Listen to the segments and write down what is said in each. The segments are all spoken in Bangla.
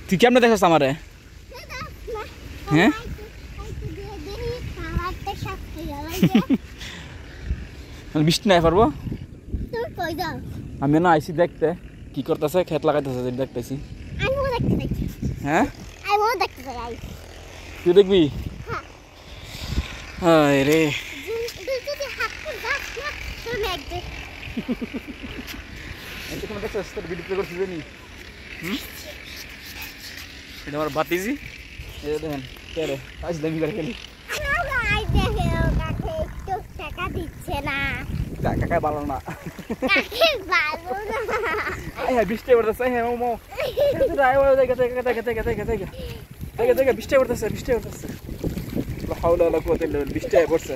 তুই কেমনে দেখছ আমারে? হ্যাঁ বৃষ্টি নাই পারবো আমি না আইসি দেখতে কি করতেছে খেত লাগাইতেছে দেখতেছি। হ্যাঁ তুই দেখবি? হায় রে এটা আমার বাতিজি দেখেন দামি করে খেলি কাকা ভালো না বৃষ্টি পড়তেছে। হ্যাঁ মো বৃষ্টি পড়তেছে বৃষ্টি পড়তেছে বৃষ্টি পড়ছে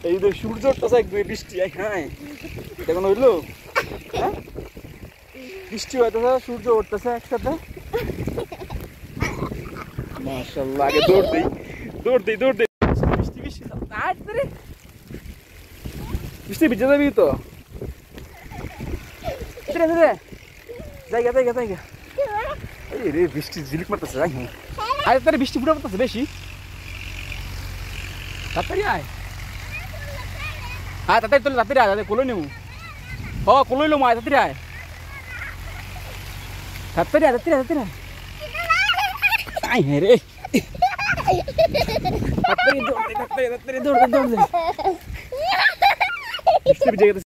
এই সূর্য উঠতেছে একদম বৃষ্টি। হ্যাঁ এখন হইলো হ্যাঁ বৃষ্টি হইতেছে সূর্য উঠতেছে একসাথে। মাশাআল্লাহ আগে দৌড় দিই বৃষ্টি বৃষ্টি বৃষ্টি ভিজে যাবি তো জায়গা এই রে বৃষ্টি ঝিলিক মারতেছে। আরে তার বৃষ্টি ফুটা পড়তেছে বেশি তাড়াতাড়ি আয়। হ্যাঁ তাড়াতাড়ি তোলে তাড়াতাড়ি আয় কোলো নেবো কোলো লো মায় তাড়াতাড়ি আয় তাড়াতাড়ি আয় হ্যাঁ রে তাড়াতাড়ি দৌড় বৃষ্টি ভিজে গেছে।